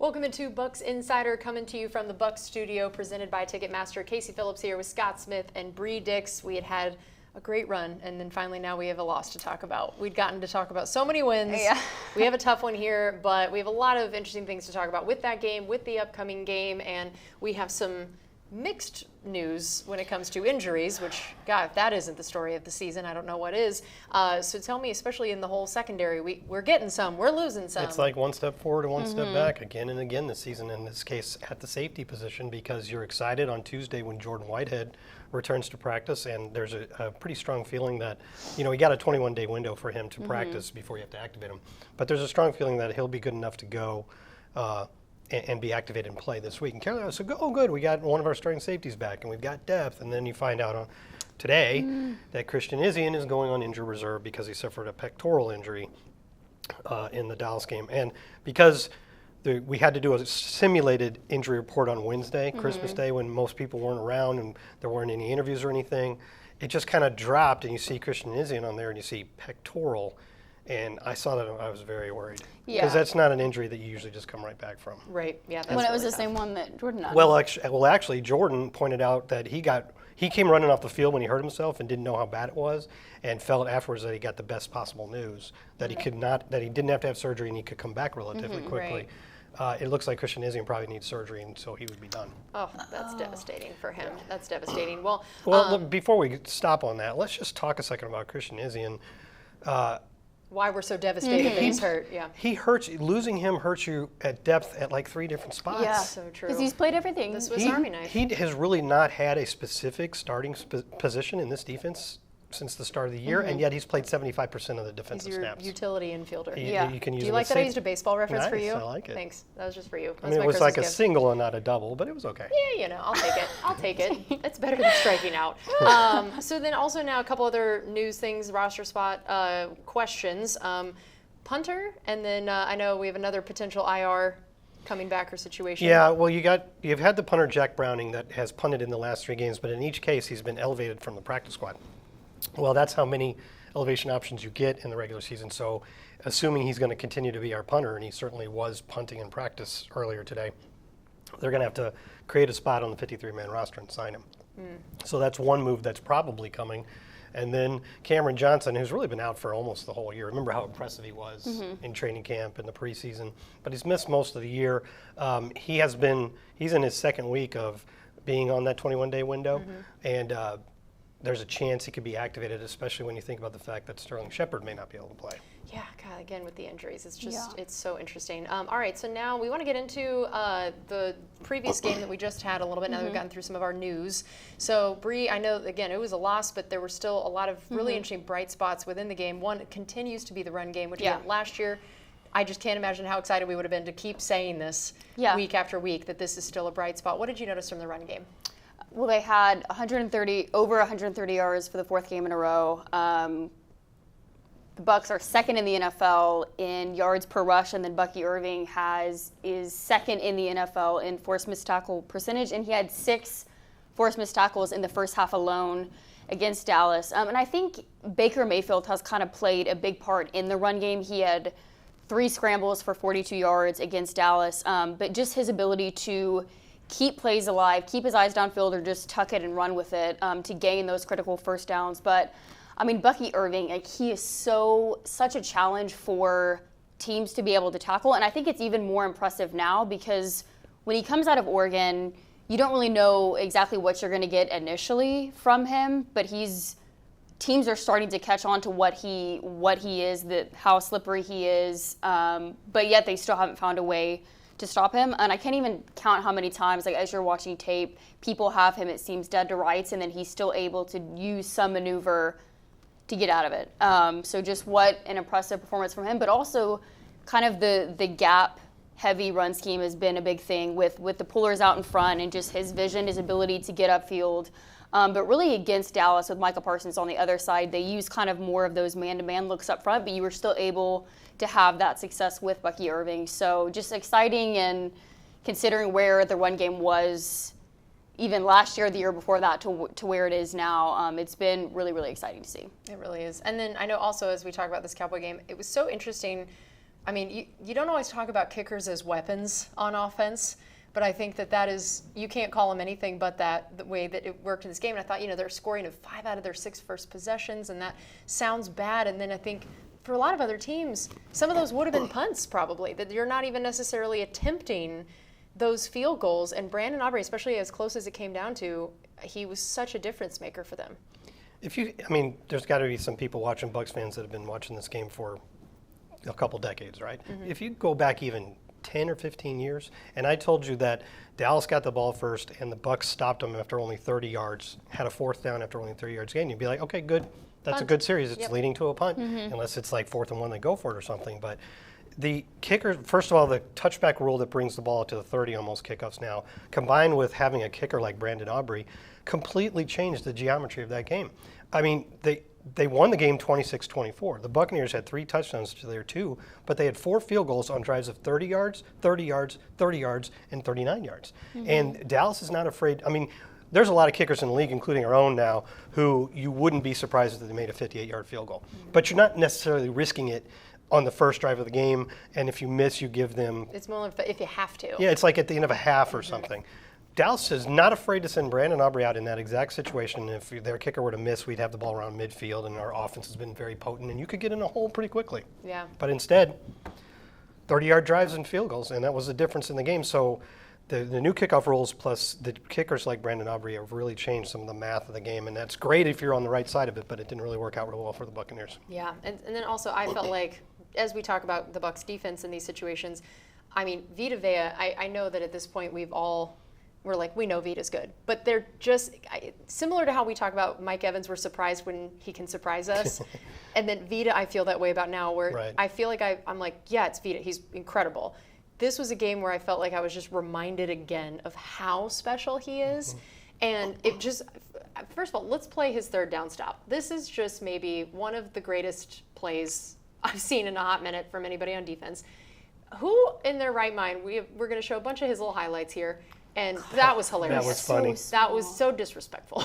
Welcome into Bucs Insider, coming to you from the Bucs studio, presented by Ticketmaster. Casey Phillips here with Scott Smith and Bri Dix. We had a great run, and then finally now we have a loss to talk about. We'd gotten to talk about so many wins. Yeah. We have a tough one here, but we have a lot of interesting things to talk about with that game, with the upcoming game, and we have some mixed news when it comes to injuries, which, God, if that isn't the story of the season, I don't know what is. So tell me, especially in the whole secondary, we're getting some, we're losing some. It's like one step forward and one step back again and again this season, in this case at the safety position, because you're excited on Tuesday when Jordan Whitehead returns to practice, and there's a pretty strong feeling that, you know, we got a 21-day window for him to practice before you have to activate him. But there's a strong feeling that he'll be good enough to go and be activated and play this week. And Carolina said, oh, good, we got one of our starting safeties back, and we've got depth. And then you find out today that Christian Izien is going on injured reserve because he suffered a pectoral injury in the Dallas game. And because we had to do a simulated injury report on Wednesday, Christmas Day, when most people weren't around and there weren't any interviews or anything, it just kind of dropped, and you see Christian Izien on there, and you see pectoral. And I saw that, I was very worried. Yeah. Because that's not an injury that you usually just come right back from. Right, yeah. That's When it really was the tough. same one that Jordan had. Well, actually, Jordan pointed out that he came running off the field when he hurt himself and didn't know how bad it was, and felt afterwards that he got the best possible news, that he didn't have to have surgery and he could come back relatively quickly. It looks like Christian Izien probably needs surgery, and so he would be done. Oh, that's devastating for him. That's devastating. Well, Look, before we stop on that, let's just talk a second about Christian Izien. why we're so devastated that he's hurt, yeah. Losing him hurts you at depth at like 3 different spots. Yeah, So true. because he's played everything. This was Army knife. He has really not had a specific starting position in this defense since the start of the year, and yet he's played 75% of the He's defensive your snaps. utility infielder. Yeah. You can use Do you him like as that I safe- used a baseball reference for Nice, you? I like it. Thanks. That was just for you. I That's mean, my it was Christmas like a gift. single and not a double, but it was okay. Yeah, you know, I'll take it. I'll take it. It's better than striking out. So then also now a couple other news things, roster spot questions. Punter, and then I know we have another potential IR coming back or situation. Yeah, well, you've had the punter Jack Browning that has punted in the last 3 games, but in each case he's been elevated from the practice squad. Well, that's how many elevation options you get in the regular season. So assuming he's going to continue to be our punter, and he certainly was punting in practice earlier today, they're going to have to create a spot on the 53-man roster and sign him. So that's one move that's probably coming. And then Cameron Johnson, who's really been out for almost the whole year. Remember how impressive he was in training camp and the preseason, but he's missed most of the year. He's in his second week of being on that 21-day window, and there's a chance he could be activated, especially when you think about the fact that Sterling Shepard may not be able to play. Yeah, God, again with the injuries, it's just it's so interesting. All right, so now we want to get into the previous game that we just had a little bit. Now that we've gotten through some of our news. So Bri, I know again it was a loss, but there were still a lot of really interesting bright spots within the game. One continues to be the run game, which again, last year. I just can't imagine how excited we would have been to keep saying this week after week, that this is still a bright spot. What did you notice from the run game? Well, they had over 130 yards for the 4th game in a row. The Bucs are second in the NFL in yards per rush, and then Bucky Irving is second in the NFL in forced missed tackle percentage, and he had 6 forced missed tackles in the first half alone against Dallas. And I think Baker Mayfield has kind of played a big part in the run game. He had 3 scrambles for 42 yards against Dallas, but just his ability to keep plays alive, keep his eyes downfield, or just tuck it and run with it to gain those critical first downs. But I mean, Bucky Irving, like, he is such a challenge for teams to be able to tackle, and I think it's even more impressive now because when he comes out of Oregon, you don't really know exactly what you're going to get initially from him, but teams are starting to catch on to what he is, how slippery he is, but yet they still haven't found a way to stop him. And I can't even count how many times, like, as you're watching tape, people have him, it seems, dead to rights, and then he's still able to use some maneuver to get out of it. So just what an impressive performance from him, but also kind of the gap heavy run scheme has been a big thing with the pullers out in front and just his vision, his ability to get upfield. But really against Dallas with Micah Parsons on the other side, they use kind of more of those man-to-man looks up front, but you were still able to have that success with Bucky Irving. So just exciting, and considering where the run game was even last year, the year before that, to where it is now, it's been really, really exciting to see. It really is. And then I know also as we talk about this Cowboy game, it was so interesting I mean, you don't always talk about kickers as weapons on offense, but I think that is, you can't call them anything but that, the way that it worked in this game. And I thought, they're scoring of 5 out of their 6 first possessions, and that sounds bad. And then I think for a lot of other teams, some of those would have been punts probably, that you're not even necessarily attempting those field goals. And Brandon Aubrey, especially as close as it came down to, he was such a difference maker for them. There's got to be some people watching, Bucs fans that have been watching this game for a couple decades, right? Mm-hmm. If you go back even 10 or 15 years, and I told you that Dallas got the ball first and the Bucs stopped them after only 30 yards, had a 4th down after only 30 yards gain, you'd be like, okay, good. That's punt. A good series. It's leading to a punt, unless it's like 4th and 1, they go for it or something. But the kicker, first of all, the touchback rule that brings the ball to the 30 almost kickoffs now, combined with having a kicker like Brandon Aubrey, completely changed the geometry of that game. I mean, they won the game 26-24. The Buccaneers had 3 touchdowns to their 2, but they had 4 field goals on drives of 30 yards, 30 yards, 30 yards, and 39 yards. And Dallas is not afraid. I mean, there's a lot of kickers in the league, including our own now, who you wouldn't be surprised if they made a 58-yard field goal. But you're not necessarily risking it on the first drive of the game, and if you miss, you give them... It's more if you have to. Yeah, it's like at the end of a half or something. Dallas is not afraid to send Brandon Aubrey out in that exact situation. If their kicker were to miss, we'd have the ball around midfield, and our offense has been very potent, and you could get in a hole pretty quickly. Yeah. But instead, 30-yard drives and field goals, and that was the difference in the game. So the new kickoff rules plus the kickers like Brandon Aubrey have really changed some of the math of the game, and that's great if you're on the right side of it, but it didn't really work out real well for the Buccaneers. Yeah, and then also I felt like, as we talk about the Bucs defense in these situations, I mean, Vita Vea, I know that at this point we're like, we know Vita's good. But they're just similar to how we talk about Mike Evans, we're surprised when he can surprise us. And then Vita, I feel that way about now, where I feel like I'm like, yeah, it's Vita. He's incredible. This was a game where I felt like I was just reminded again of how special he is. And it just, first of all, let's play his 3rd down stop. This is just maybe one of the greatest plays I've seen in a hot minute from anybody on defense. Who in their right mind, we're going to show a bunch of his little highlights here. And that was hilarious. That was funny. That was so disrespectful.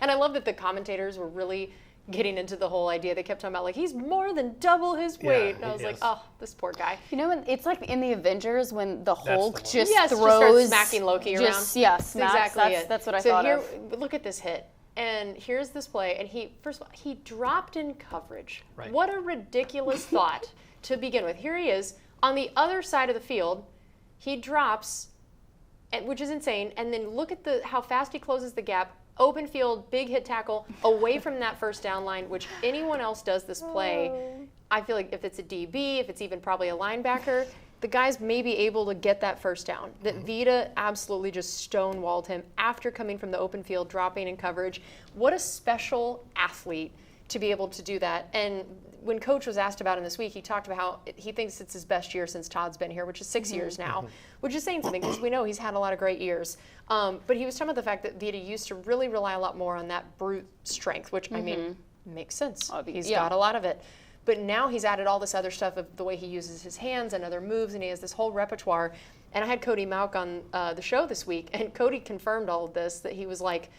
And I love that the commentators were really getting into the whole idea. They kept talking about, like, he's more than double his weight. And I was like, oh, this poor guy. It's like in the Avengers when the Hulk just throws. Just starts smacking Loki around. Smacks. Exactly that's what I thought of. Look at this hit. And here's this play. And first of all, he dropped in coverage. Right. What a ridiculous thought to begin with. Here he is on the other side of the field. He drops, which is insane. And then look at how fast he closes the gap. Open field, big hit tackle, away from that first down line, which anyone else does this play. I feel like if it's a DB, if it's even probably a linebacker, the guys may be able to get that first down. That Vita absolutely just stonewalled him after coming from the open field, dropping in coverage. What a special athlete to be able to do that. And when Coach was asked about him this week, he talked about how he thinks it's his best year since Todd's been here, which is 6 years now, which is saying something because we know he's had a lot of great years. But he was talking about the fact that Vita used to really rely a lot more on that brute strength, which, I mean, makes sense. He's got a lot of it. But now he's added all this other stuff of the way he uses his hands and other moves, and he has this whole repertoire. And I had Cody Mauk on the show this week, and Cody confirmed all of this, that he was like,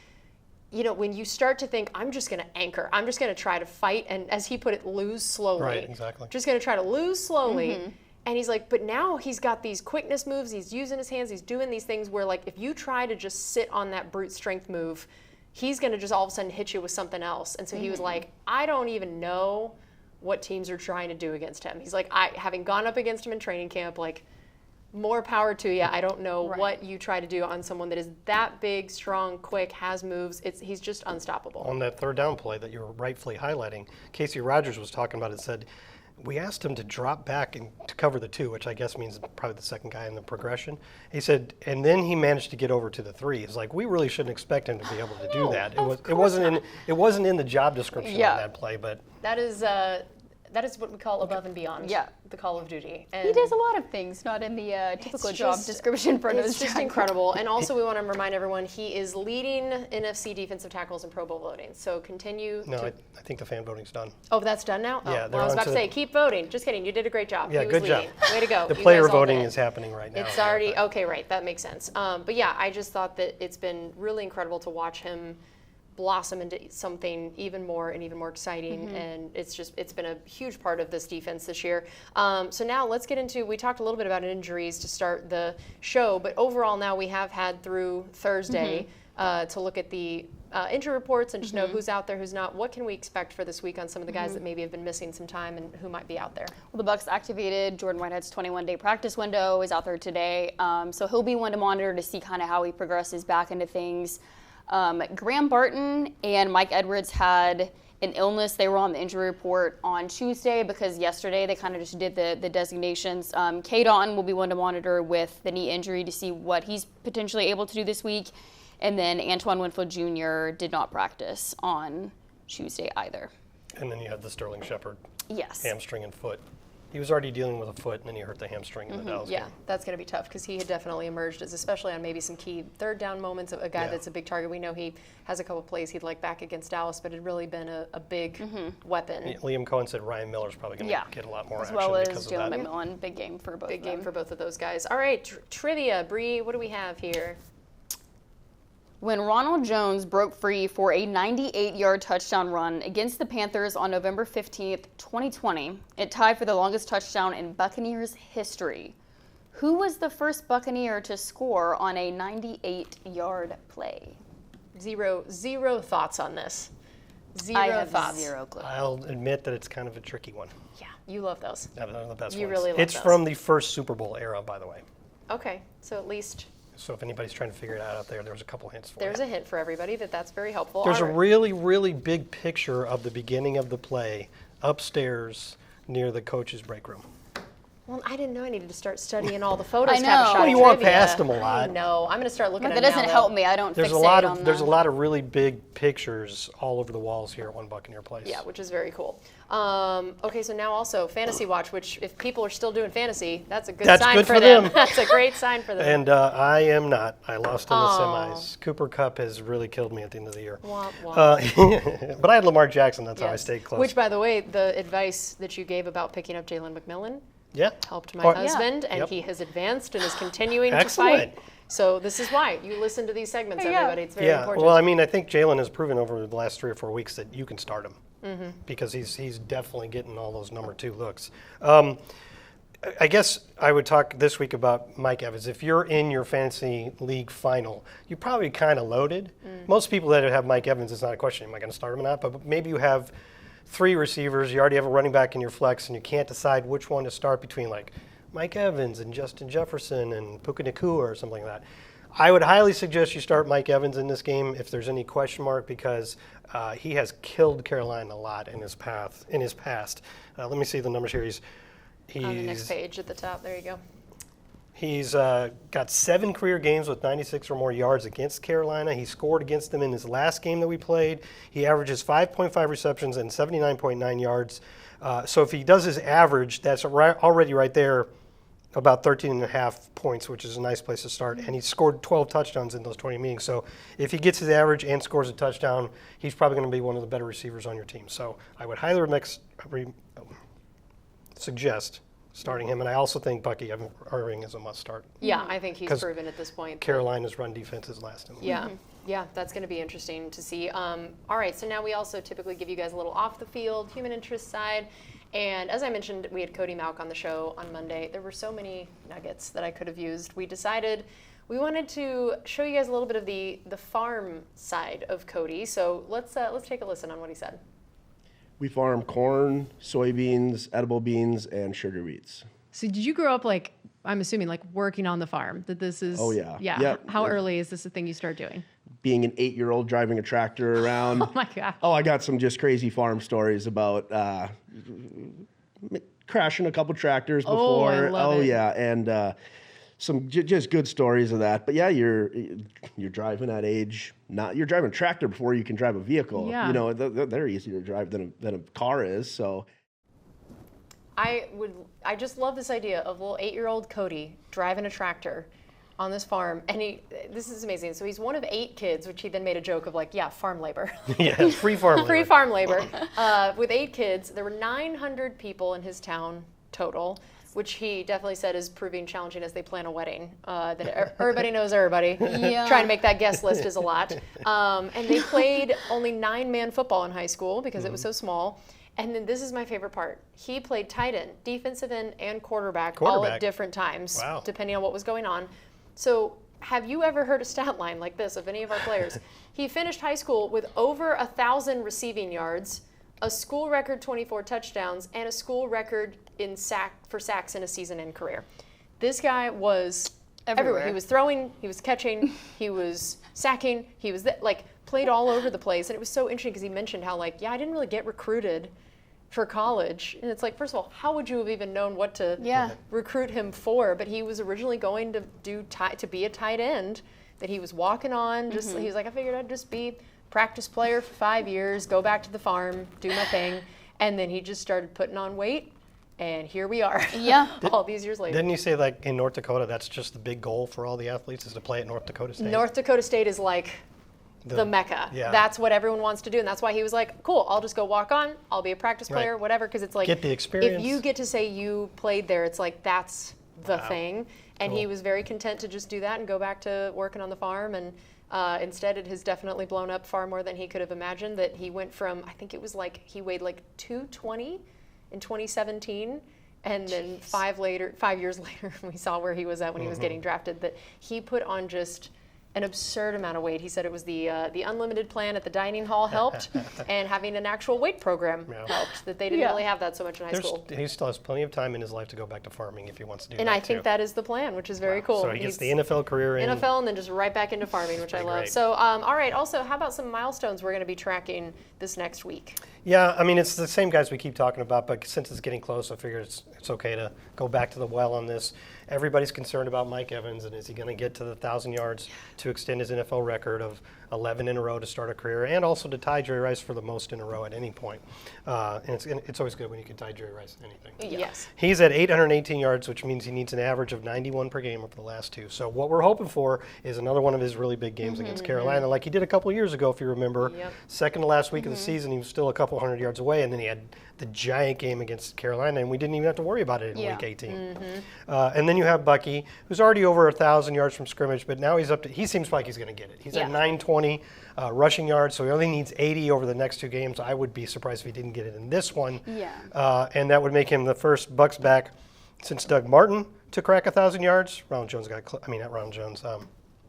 when you start to think, I'm just going to anchor, I'm just going to try to fight, and as he put it, lose slowly. Right, exactly. Just going to try to lose slowly. And he's like, but now he's got these quickness moves, he's using his hands, he's doing these things where, like, if you try to just sit on that brute strength move, he's going to just all of a sudden hit you with something else. And so he was like, I don't even know what teams are trying to do against him. He's like, having gone up against him in training camp, like, more power to you. I don't know what you try to do on someone that is that big, strong, quick, has moves. He's just unstoppable. On that 3rd down play that you're rightfully highlighting, Casey Rogers was talking about it, said, we asked him to drop back and to cover the 2, which I guess means probably the second guy in the progression. He said, and then he managed to get over to the 3. It's like, we really shouldn't expect him to be able to do that. It wasn't in the job description on that play, but that is what we call above and beyond. The Call of Duty. And he does a lot of things not in the typical job description for It's just incredible. And also we want to remind everyone he is leading NFC defensive tackles in Pro Bowl voting. So continue. No, I think the fan voting's done. Oh, that's done now? Yeah, well, I was about to say, keep voting. Just kidding. You did a great job. Yeah, he was good leading. job. Way to go. The player voting is happening right now. It's already, okay, right. That makes sense. But yeah, I just thought that it's been really incredible to watch him blossom into something even more exciting, and it's been a huge part of this defense this year. So now let's get into, we talked a little bit about injuries to start the show, but overall now we have had through Thursday to look at the injury reports and just know who's out there, who's not. What can we expect for this week on some of the guys that maybe have been missing some time and who might be out there? Well, the Bucs activated Jordan Whitehead's 21-day practice window, is out there today. So he'll be one to monitor to see kind of how he progresses back into things. Graham Barton and Mike Edwards had an illness. They were on the injury report on Tuesday because yesterday they kind of just did the designations. K-Don will be one to monitor with the knee injury to see what he's potentially able to do this week. And then Antoine Winfield Jr. did not practice on Tuesday either. And then you had the Sterling Shepard hamstring and foot. He was already dealing with a foot, and then he hurt the hamstring in the Dallas game. Yeah, that's going to be tough because he had definitely emerged as, especially on maybe some key third down moments, a guy that's a big target. We know he has a couple plays he'd like back against Dallas, but it had really been a big weapon. Liam Cohen said Ryan Miller's probably going to get a lot more as action well as because of Jalen that. McMillan. Big game for both. Big game for both of those guys. All right, trivia, Bri, what do we have here? When Ronald Jones broke free for a 98-yard touchdown run against the Panthers on November 15th, 2020, it tied for the longest touchdown in Buccaneers history. Who was the first Buccaneer to score on a 98-yard play? Zero thoughts on this. I have thoughts. Zero clue. I'll admit that it's kind of a tricky one. Yeah, you love those. They're the best You ones. really love It's those. from the first Super Bowl era, by the way. Okay, so at least So if anybody's trying to figure it out there, there's a couple hints for there's you. a hint for everybody that's very helpful. There's All a right. really, really big picture of the beginning of the play upstairs near the coach's break room. Well, I didn't know I needed to start studying all the photos. I to have a know. shot Well, at you walk trivia. past them a lot. I know. I'm going to start looking But at that them doesn't now, help though. me. I don't There's a fixate lot on of there's a them. lot of really big pictures all over the walls here at One Buccaneer Place. Yeah, which is very cool. Okay, so now also Fantasy Watch, which if people are still doing fantasy, that's a good That's sign good for for them. them. That's a great sign for them. And I am not. I lost in the Oh. semis. Cooper Kupp has really killed me at the end of the year. Womp womp. But I had Lamar Jackson. That's how I Yes. stayed close. Which, by the way, the advice that you gave about picking up Jalen McMillan yeah. helped my Oh, husband, and Yep. he has advanced and is continuing to Excellent. fight. So this is why you listen to these segments, There you go. everybody. It's very Yeah. important. Well, I mean, I think Jalen has proven over the last 3 or 4 weeks that you can start him because he's definitely getting all those number 2 looks. I guess I would talk this week about Mike Evans. If you're in your fantasy league final, you're probably kind of loaded. Most people that have Mike Evans, it's not a question, am I going to start him or not? But maybe you have 3 receivers, you already have a running back in your flex, and you can't decide which one to start between, like Mike Evans and Justin Jefferson and Puka Nacua or something like that. I would highly suggest you start Mike Evans in this game if there's any question mark because he has killed Carolina a lot in his past. Let me see the numbers here. He's on the next page at the top, there you go. He's got 7 career games with 96 or more yards against Carolina. He scored against them in his last game that we played. He averages 5.5 receptions and 79.9 yards. So if he does his average, that's already right there, about 13.5 points, which is a nice place to start. And he scored 12 touchdowns in those 20 meetings. So if he gets his average and scores a touchdown, he's probably going to be one of the better receivers on your team. So I would highly suggest starting him. And I also think Bucky Irving is a must start. Yeah, I think he's 'Cause proven at this point. Carolina's run defense is last in the league. Yeah. Yeah, that's going to be interesting to see. All right, so now we also typically give you guys a little off the field, human interest side. And as I mentioned, we had Cody Malk on the show on Monday. There were so many nuggets that I could have used. We decided we wanted to show you guys a little bit of the farm side of Cody. So let's take a listen on what he said. We farm corn, soybeans, edible beans, and sugar beets. So did you grow up like, I'm assuming like working on the farm, that this is? Oh, yeah. Yeah. Yep. How early is this a thing you start doing? Being an 8-year-old driving a tractor around. Oh my God. Oh, I got some just crazy farm stories about crashing a couple tractors before. I love it. Yeah, and some just good stories of that. But yeah, you're driving at age. You're driving a tractor before you can drive a vehicle. Yeah. You know, they're easier to drive than a car is. So. I just love this idea of little 8-year-old Cody driving a tractor on this farm, and this is amazing. So he's one of 8 kids, which he then made a joke of like, yeah, farm labor. Yeah, free farm labor. Free farm labor. With 8 kids, there were 900 people in his town total. which he definitely said is proving challenging as they plan a wedding. That everybody knows everybody. Yeah. Trying to make that guest list is a lot. And they played only 9-man football in high school because it was so small. And then this is my favorite part. He played tight end, defensive end, and quarterback. All at different times, depending on what was going on. So have you ever heard a stat line like this of any of our players? He finished high school with over 1,000 receiving yards, a school record 24 touchdowns, and a school record for sacks in a season-end career. This guy was everywhere. He was throwing, he was catching, he was sacking, he was played all over the place. And it was so interesting because he mentioned how I didn't really get recruited for college. And it's like, first of all, how would you have even known what to recruit him for? But he was originally going to be a tight end that he was walking on. He was like, I figured I'd just be practice player for 5 years, go back to the farm, do my thing. And then he just started putting on weight. And here we are. Yeah. All these years later. Didn't you say in North Dakota, that's just the big goal for all the athletes is to play at North Dakota State? North Dakota State is the Mecca. Yeah. That's what everyone wants to do. And that's why he was like, cool, I'll just go walk on. I'll be a practice player, whatever. Because it's get the experience. If you get to say you played there, it's that's the thing. And he was very content to just do that and go back to working on the farm. And instead, it has definitely blown up far more than he could have imagined. That he went from, I think it was he weighed 220 in 2017. And then 5 years later, we saw where he was at when he was getting drafted, that he put on just an absurd amount of weight. He said it was the unlimited plan at the dining hall helped, and having an actual weight program helped, that they didn't really have that so much in high school. He still has plenty of time in his life to go back to farming if he wants to do that. And I think that is the plan, which is very cool. So he gets the NFL career in. NFL and then just right back into farming, which I love. Great. So, all right, also, how about some milestones we're going to be tracking this next week? Yeah, I mean, it's the same guys we keep talking about, but since it's getting close, I figure it's okay to go back to the well on this. Everybody's concerned about Mike Evans, and is he going to get to the 1,000 yards to extend his NFL record of 11 in a row to start a career, and also to tie Jerry Rice for the most in a row at any point. And it's always good when you can tie Jerry Rice at anything. Yes. He's at 818 yards, which means he needs an average of 91 per game over the last two. So what we're hoping for is another one of his really big games against Carolina, like he did a couple years ago, if you remember. Yep. Second to last week of the season, he was still a couple hundred yards away, and then he had the giant game against Carolina, and we didn't even have to worry about it in week 18. And then you have Bucky, who's already over 1,000 yards from scrimmage, but now he seems like he's going to get it. He's at 920 rushing yards, so he only needs 80 over the next two games. I would be surprised if he didn't get it in this one. Yeah. And that would make him the first Bucs back since Doug Martin to crack 1,000 yards.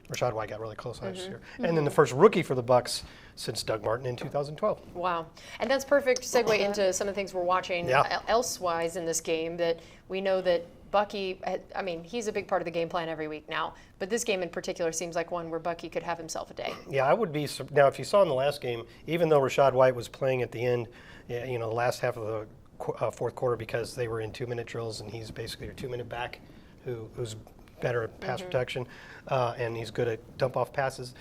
Rashad White got really close last year. And then the first rookie for the Bucs since Doug Martin in 2012. Wow. And that's perfect segue into some of the things we're watching elsewise in this game, that we know that Bucky, I mean, he's a big part of the game plan every week now, but this game in particular seems like one where Bucky could have himself a day. Yeah, I would be. Now, if you saw in the last game, even though Rashad White was playing at the end, the last half of the fourth quarter, because they were in 2-minute drills, and he's basically your 2-minute back who's better at pass protection, and he's good at dump-off passes.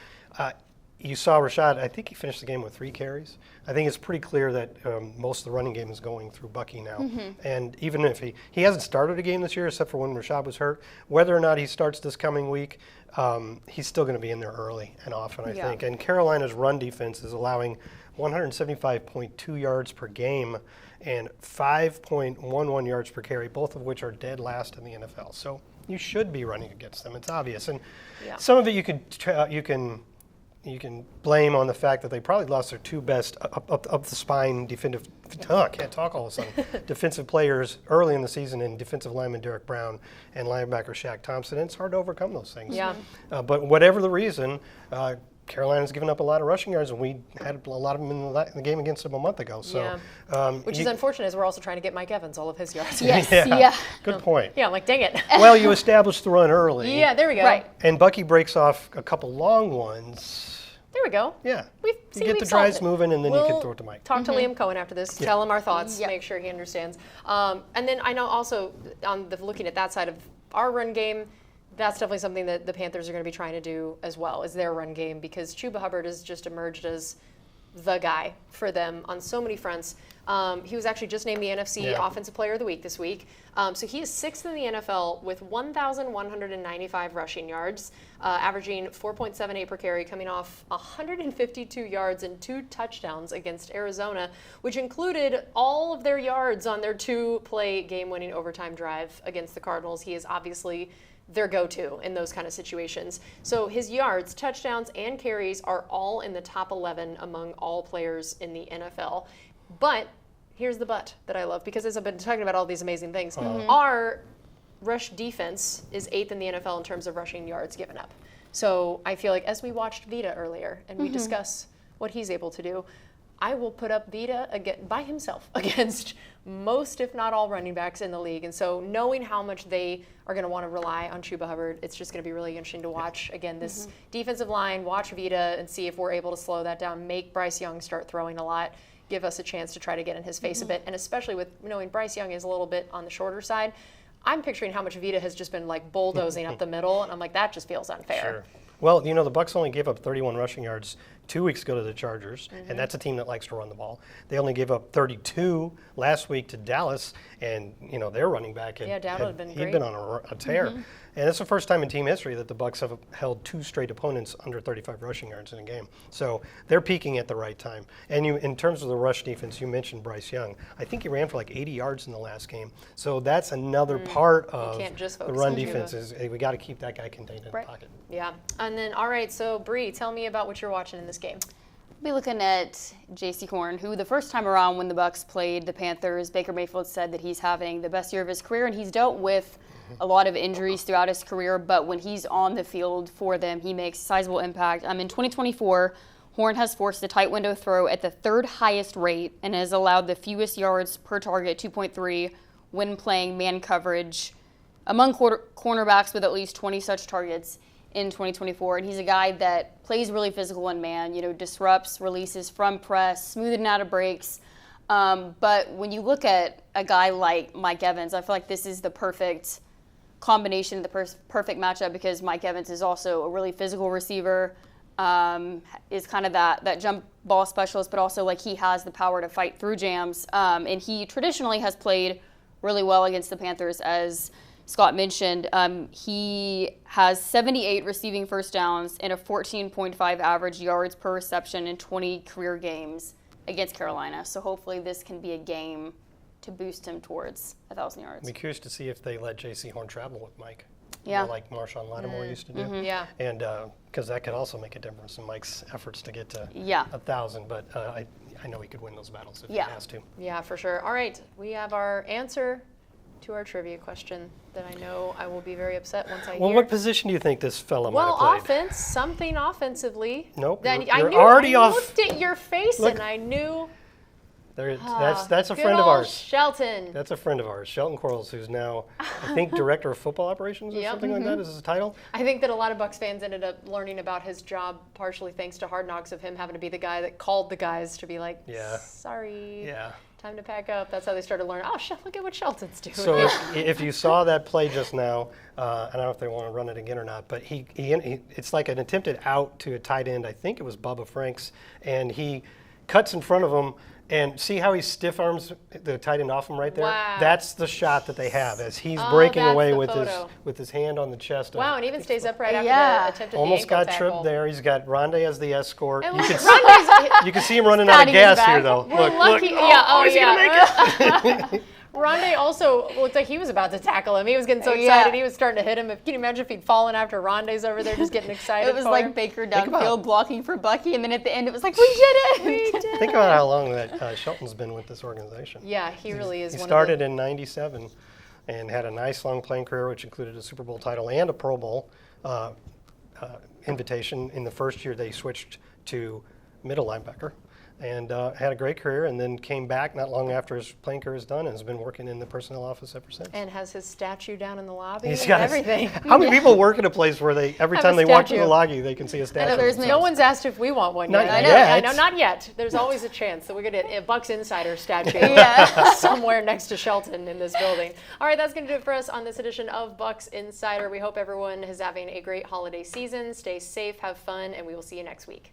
You saw Rashad, I think he finished the game with 3 carries. I think it's pretty clear that most of the running game is going through Bucky now. And even if he hasn't started a game this year, except for when Rashad was hurt, whether or not he starts this coming week, he's still going to be in there early and often, I think. And Carolina's run defense is allowing 175.2 yards per game and 5.11 yards per carry, both of which are dead last in the NFL. So you should be running against them. It's obvious. And some of it you can blame on the fact that they probably lost their 2 best up the spine defensive. I can't talk all of a sudden. Defensive players early in the season, in defensive lineman Derek Brown and linebacker Shaq Thompson. And it's hard to overcome those things. Yeah. But whatever the reason, Carolina's given up a lot of rushing yards, and we had a lot of them in the game against them a month ago. So, which is unfortunate, as we're also trying to get Mike Evans all of his yards. Yes. Good point. Yeah, I'm like, dang it. Well, you established the run early. Yeah, there we go. Right. And Bucky breaks off a couple long ones. There we go. Yeah. You get the drives moving, and then you can throw it to Mike. Talk to Liam Cohen after this. Tell him our thoughts. Make sure he understands. And then I know also, looking at that side of our run game, that's definitely something that the Panthers are going to be trying to do as well, is their run game, because Chuba Hubbard has just emerged as the guy for them on so many fronts. He was actually just named the NFC Offensive Player of the Week this week. So he is 6th in the NFL with 1,195 rushing yards, averaging 4.78 per carry, coming off 152 yards and 2 touchdowns against Arizona, which included all of their yards on their 2-play game-winning overtime drive against the Cardinals. He is obviously their go-to in those kind of situations. So his yards, touchdowns, and carries are all in the top 11 among all players in the NFL. But here's the but that I love, because as I've been talking about all these amazing things, our rush defense is 8th in the NFL in terms of rushing yards given up. So I feel like as we watched Vita earlier and we discuss what he's able to do, I will put up Vita again by himself against most, if not all, running backs in the league. And so knowing how much they are going to want to rely on Chuba Hubbard, it's just going to be really interesting to watch, again, this defensive line, watch Vita and see if we're able to slow that down, make Bryce Young start throwing a lot, give us a chance to try to get in his face a bit. And especially with knowing Bryce Young is a little bit on the shorter side, I'm picturing how much Vita has just been like bulldozing up the middle. And I'm like, that just feels unfair. Sure. Well, the Bucs only gave up 31 rushing yards 2 weeks ago to the Chargers, and that's a team that likes to run the ball. They only gave up 32 last week to Dallas, and their running back had been he'd great. been on a tear. And it's the first time in team history that the Bucs have held 2 straight opponents under 35 rushing yards in a game. So they're peaking at the right time. And in terms of the rush defense, you mentioned Bryce Young. I think he ran for like 80 yards in the last game. So that's another part of can't just the focus run on Chuba. defense. Is we got to keep that guy contained in the pocket. Yeah. And then, all right, so Bri, tell me about what you're watching in this game. We'll be looking at J.C. Horn, who the first time around when the Bucs played the Panthers, Baker Mayfield said that he's having the best year of his career, and he's dealt with a lot of injuries throughout his career, but when he's on the field for them, he makes sizable impact. In 2024, Horn has forced a tight window throw at the 3rd highest rate and has allowed the fewest yards per target, 2.3, when playing man coverage among cornerbacks with at least 20 such targets in 2024. And he's a guy that plays really physical in man, disrupts, releases from press, smoothing out of breaks. But when you look at a guy like Mike Evans, I feel like this is the perfect combination, the perfect matchup, because Mike Evans is also a really physical receiver, is kind of that jump ball specialist, but also like he has the power to fight through jams. And he traditionally has played really well against the Panthers, as Scott mentioned. He has 78 receiving first downs and a 14.5 average yards per reception in 20 career games against Carolina. So hopefully this can be a game to boost him towards 1,000 yards. I'd be curious to see if they let J.C. Horn travel with Mike. Yeah. Like Marshawn Lattimore used to do. Yeah. And because that could also make a difference in Mike's efforts to get to 1,000. But I know he could win those battles if he has to. Yeah, for sure. All right, we have our answer to our trivia question that I know I will be very upset once I hear. Well, what position do you think this fella might have played? Offense, something offensively. Nope, Then you're I already off. looked at your face and I knew. That's a Good friend of old ours. Shelton. That's a friend of ours, Shelton Quarles, who's now, I think, Director of Football Operations or something like that is his title. I think that a lot of Bucs fans ended up learning about his job partially thanks to Hard Knocks, of him having to be the guy that called the guys to be like, sorry, time to pack up. That's how they started learning, look at what Shelton's doing. So if you saw that play just now, I don't know if they want to run it again or not, but he it's like an attempted out to a tight end. I think it was Bubba Franks, and he cuts in front of him. And see how he stiff arms the tight end off him right there? Wow. That's the shot that they have as he's breaking away the with photo. his hand on the chest. Wow, and even stays upright after the attempted Almost the ankle got tackle. tripped there. He's got Rondé as the escort. And You look, can, you can see him running out of Patting his gas back. here, though. We're Look, lucky. look. Is he gonna make it? Rondé also looked like he was about to tackle him. He was getting so excited. He was starting to hit him. Can you imagine if he'd fallen after Rondé's over there just getting excited? It was for like him? Baker downfield blocking for Bucky, and then at the end it was like, we did it! We did Think about how long that Shelton's been with this organization. Yeah, he really is. He one started of the, in '97 and had a nice long playing career, which included a Super Bowl title and a Pro Bowl invitation. In the first year, they switched to middle linebacker. And had a great career, and then came back not long after his playing career is done, and has been working in the personnel office ever since. and has his statue down in the lobby. He's and got everything. How many people work in a place where they every Have time a they walk through statue. the lobby, they can see a statue? there's No one's asked if we want one Not yet. yet. I know, not yet. There's always a chance that we're going to get a Bucs Insider statue somewhere next to Shelton in this building. All right, that's going to do it for us on this edition of Bucs Insider. We hope everyone is having a great holiday season. Stay safe, have fun, and we will see you next week.